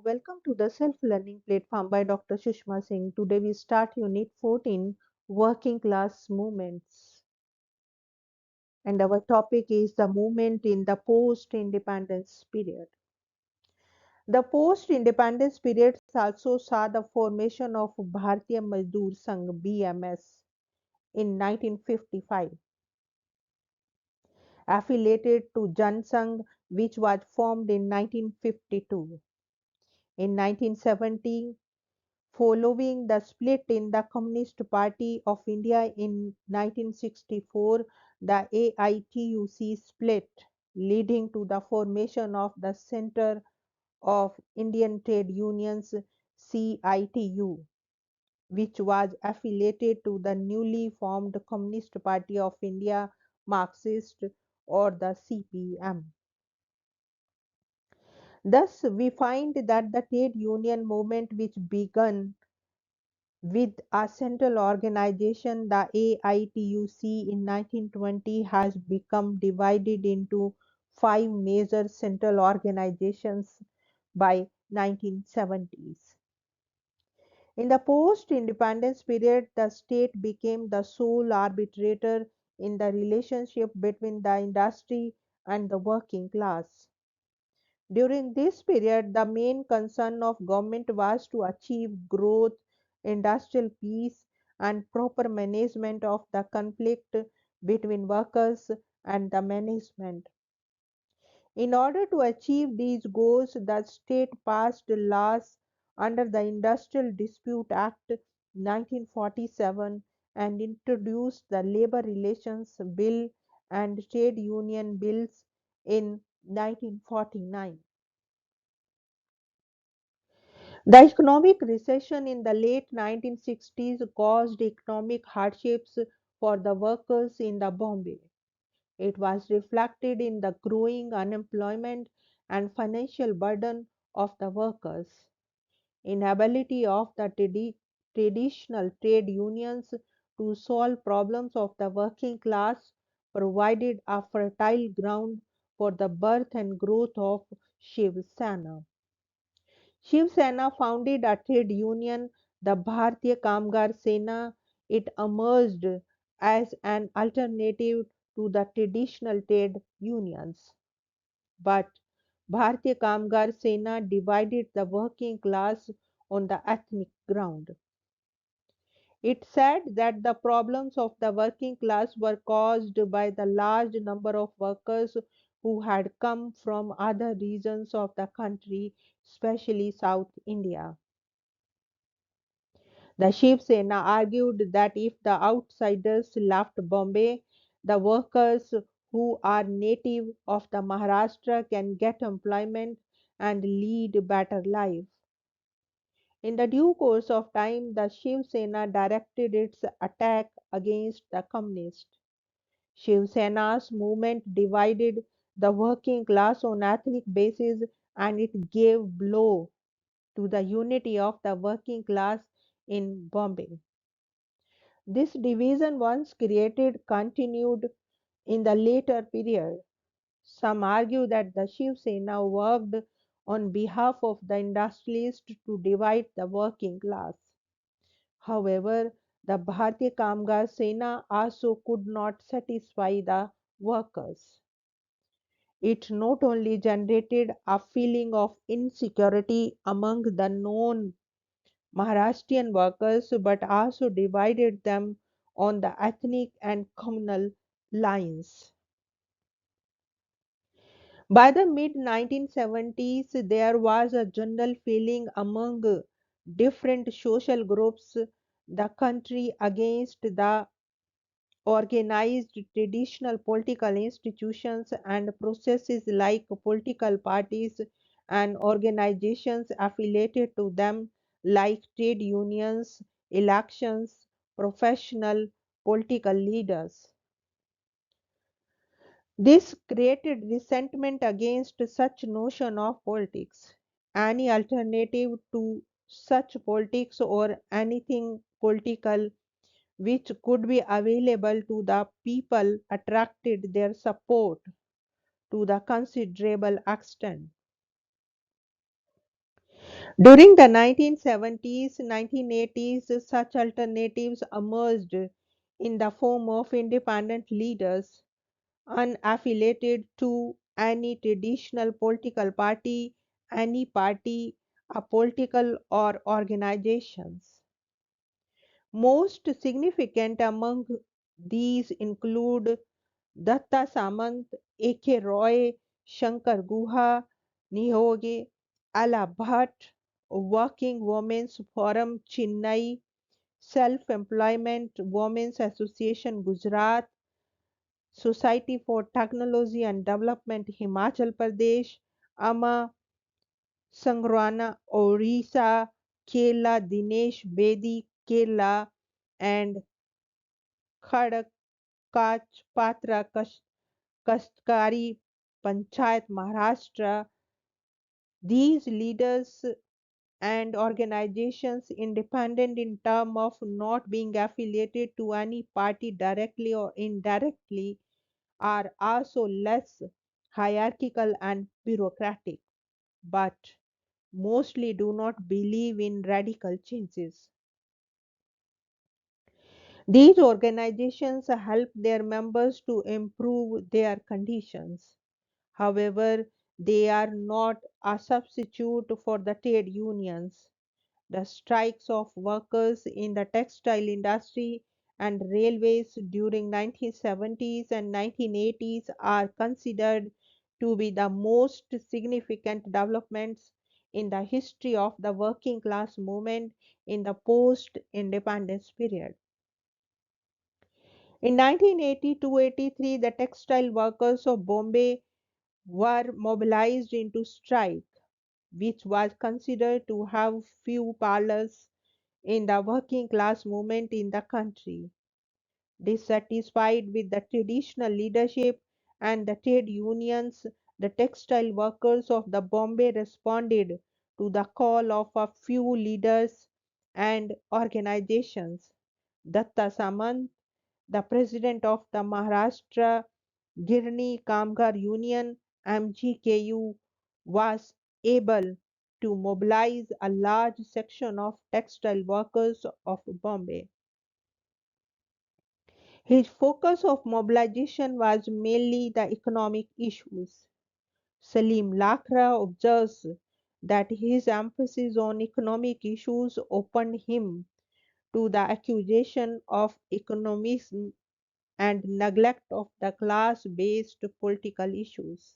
welcome to the self-learning platform by Dr. Sushma Singh. Today we start Unit 14, Working Class Movements. And our topic is the movement in the post-independence period. The post-independence period also saw the formation of Bharatiya Mazdoor Sangh BMS in 1955, affiliated to Jan Sangh, which was formed in 1952. In 1970, following the split in the Communist Party of India in 1964, the AITUC split, leading to the formation of the Center of Indian Trade Unions CITU, which was affiliated to the newly formed Communist Party of India Marxist or the CPM. Thus, we find that the trade union movement, which began with a central organization, the AITUC, in 1920, has become divided into five major central organizations by 1970s. In the post-independence period, the state became the sole arbitrator in the relationship between the industry and the working class. During this period, the main concern of government was to achieve growth, industrial peace, and proper management of the conflict between workers and the management. In order to achieve these goals, the state passed laws under the Industrial Dispute Act 1947 and introduced the Labor Relations Bill and Trade Union Bills in 1949. The economic recession in the late 1960s caused economic hardships for the workers in the Bombay. It was reflected in the growing unemployment and financial burden of the workers. Inability of the traditional trade unions to solve problems of the working class provided a fertile ground for the birth and growth of Shiv Sena. Shiv Sena founded a trade union, the Bharatiya Kamgar Sena. It emerged as an alternative to the traditional trade unions. But Bharatiya Kamgar Sena divided the working class on the ethnic ground. It said that the problems of the working class were caused by the large number of workers who had come from other regions of the country, especially South India. The Shiv Sena argued that if the outsiders left Bombay, the workers who are native of the Maharashtra can get employment and lead better life. In the due course of time, the Shiv Sena directed its attack against the communists. Shiv Sena's movement divided the working class on ethnic basis and it gave blow to the unity of the working class in Bombay. This division, once created, continued in the later period. Some argue that the Shiv Sena worked on behalf of the industrialists to divide the working class. However, the Bharatiya Kamgar Sena also could not satisfy the workers. It not only generated a feeling of insecurity among the non Maharashtrian workers but also divided them on the ethnic and communal lines. By the mid 1970s, there was a general feeling among different social groups the country against the organized traditional political institutions and processes like political parties and organizations affiliated to them like trade unions, elections, professional political leaders. This created resentment against such notion of politics. Any alternative to such politics or anything political which could be available to the people attracted their support to the considerable extent. During the 1970s, 1980s, such alternatives emerged in the form of independent leaders unaffiliated to any traditional political party, any party, a political or organizations. Most significant among these include Datta Samant, A.K. Roy, Shankar Guha, Nihoge, Ala Bhatt, Working Women's Forum Chennai, Self-Employment Women's Association Gujarat, Society for Technology and Development Himachal Pradesh, Ama Sangrana Orissa, Kerala Dinesh Bedi Kerala, and Khadkach Patra Kashtkari Panchayat Maharashtra. These leaders and organizations independent in terms of not being affiliated to any party directly or indirectly are also less hierarchical and bureaucratic, but mostly do not believe in radical changes. These organizations help their members to improve their conditions. However, they are not a substitute for the trade unions. The strikes of workers in the textile industry and railways during 1970s and 1980s are considered to be the most significant developments in the history of the working class movement in the post independence period. In 1980 to 83, the textile workers of Bombay were mobilized into strike, which was considered to have few parallels in the working class movement in the country. Dissatisfied with the traditional leadership and the trade unions, the textile workers of the Bombay responded to the call of a few leaders and organizations. Datta Samant, the president of the Maharashtra Girni Kamgar Union (MGKU), was able to mobilize a large section of textile workers of Bombay. His focus of mobilization was mainly the economic issues. Salim Lakra observes that his emphasis on economic issues opened him to the accusation of economism and neglect of the class based political issues.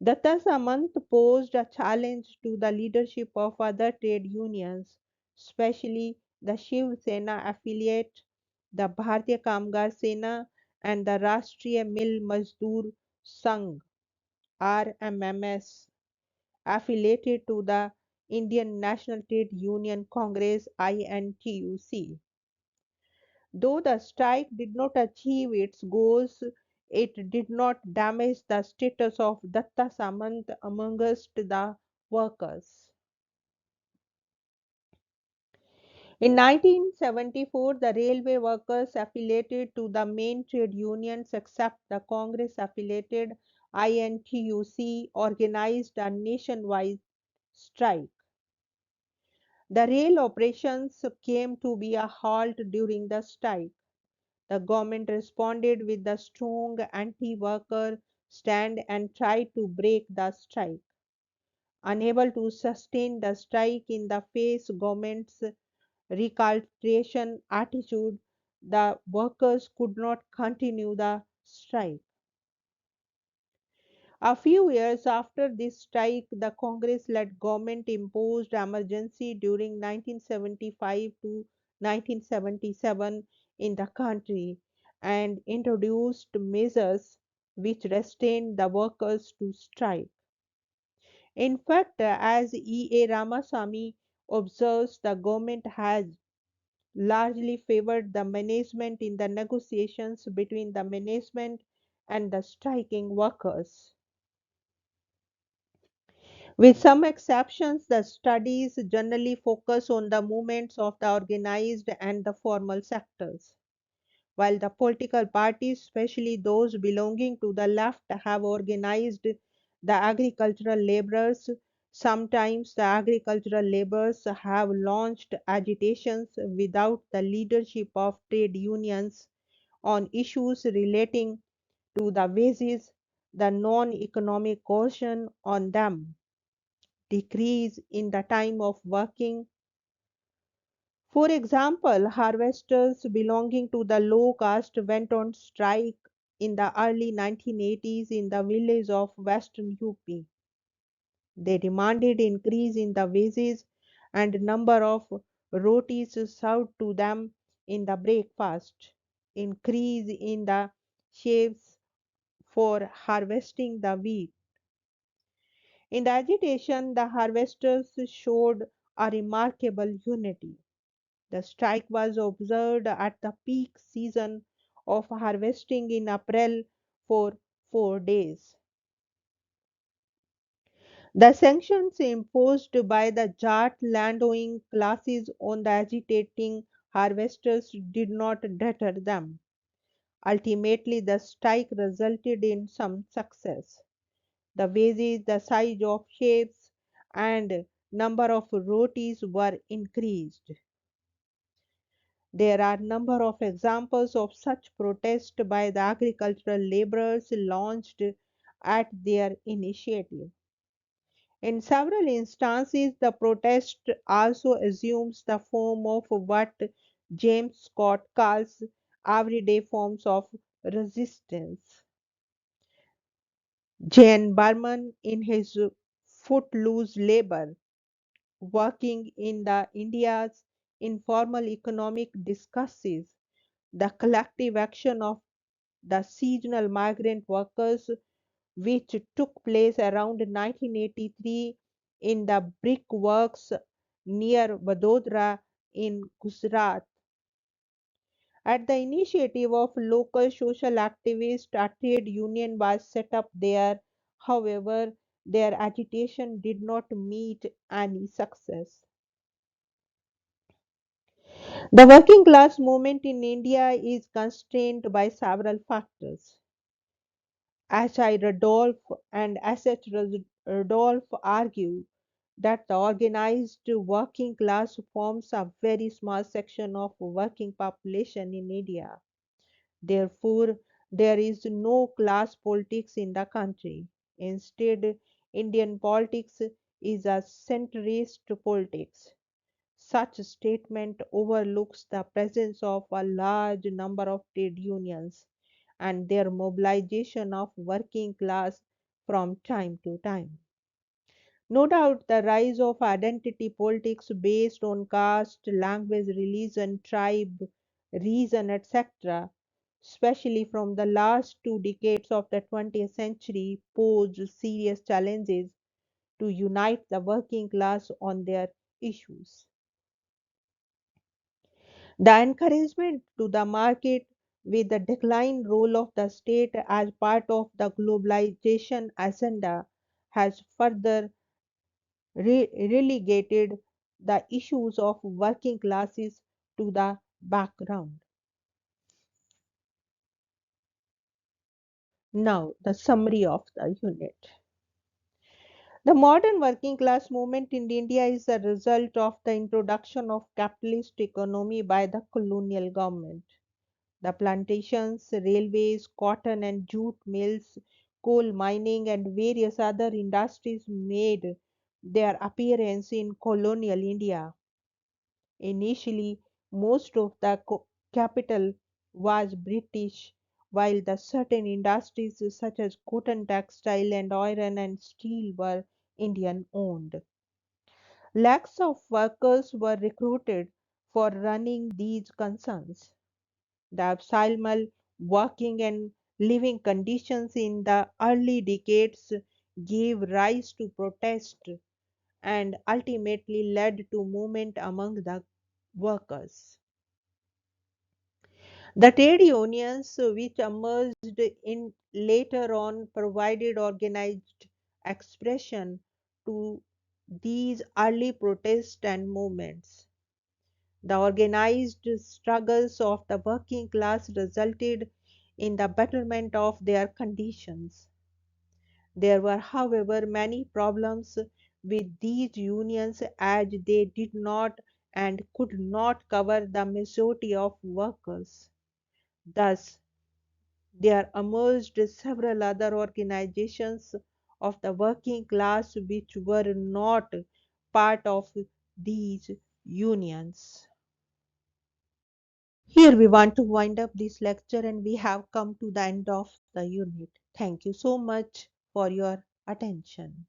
Datta Samant posed a challenge to the leadership of other trade unions, especially the Shiv Sena affiliate, the Bharatiya Kamgar Sena, and the Rashtriya Mil Mazdoor Sangh (RMMS), affiliated to the Indian National Trade Union Congress (INTUC). Though the strike did not achieve its goals, it did not damage the status of Datta Samant amongst the workers. In 1974, the railway workers affiliated to the main trade unions except the Congress affiliated INTUC organized a nationwide strike. The rail operations came to be a halt during the strike. The government responded with a strong anti worker stand and tried to break the strike. Unable to sustain the strike in the face government's recalcitrant attitude, the workers could not continue the strike. A few years after this strike, the Congress led government imposed emergency during 1975 to 1977 in the country and introduced measures which restrained the workers to strike. In fact, as E. A. Ramasamy observes, the government has largely favored the management in the negotiations between the management and the striking workers. With some exceptions, the studies generally focus on the movements of the organized and the formal sectors. While the political parties, especially those belonging to the left, have organized the agricultural laborers, Sometimes the agricultural laborers have launched agitations without the leadership of trade unions on issues relating to the wages, the non-economic coercion on them, decrease in the time of working. For example, harvesters belonging to the low caste went on strike in the early 1980s in the village of western UP. They demanded increase in the wages and number of rotis served to them in the breakfast, increase in the sheaves for harvesting the wheat. In the agitation, the harvesters showed a remarkable unity. The strike was observed at the peak season of harvesting in April for 4 days. The sanctions imposed by the Jat landowning classes on the agitating harvesters did not deter them. Ultimately, the strike resulted in some success. The wages, the size of shapes, and number of rotis were increased. There are number of examples of such protest by the agricultural laborers launched at their initiative. In several instances, the protest also assumes the form of what James Scott calls everyday forms of resistance. Jan Berman, in his Footloose Labor, working in the India's informal economic, discusses the collective action of the seasonal migrant workers which took place around 1983 in the brick works near Vadodara in Gujarat. At the initiative of local social activists, a trade union was set up there. However, their agitation did not meet any success. The working class movement in India is constrained by several factors. H.I. Randolph and S.H. Randolph argue that the organized working class forms a very small section of working population in India. Therefore, there is no class politics in the country. Instead, Indian politics is a centrist politics. Such statement overlooks the presence of a large number of trade unions and their mobilization of working class from time to time. No doubt the rise of identity politics based on caste, language, religion, tribe, reason, etc., especially from the last 2 decades of the 20th century, posed serious challenges to unite the working class on their issues. The encouragement to the market with the decline role of the state as part of the globalization agenda has further relegated the issues of working classes to the background. Now, the summary of the unit. The modern working class movement in India is a result of the introduction of capitalist economy by the colonial government. The plantations, railways, cotton and jute mills, coal mining, and various other industries made their appearance in colonial India. Initially, most of the capital was British, while the certain industries such as cotton, textile, and iron and steel were Indian owned. Lakhs of workers were recruited for running these concerns. The abysmal working and living conditions in the early decades gave rise to protest and ultimately led to movement among the workers. The trade unions, which emerged in later on, provided organized expression to these early protests and movements. The organized struggles of the working class resulted in the betterment of their conditions. There were, however, many problems with these unions as they did not and could not cover the majority of workers. Thus, there emerged several other organizations of the working class which were not part of these unions. Here we want to wind up this lecture and we have come to the end of the unit. Thank you so much for your attention.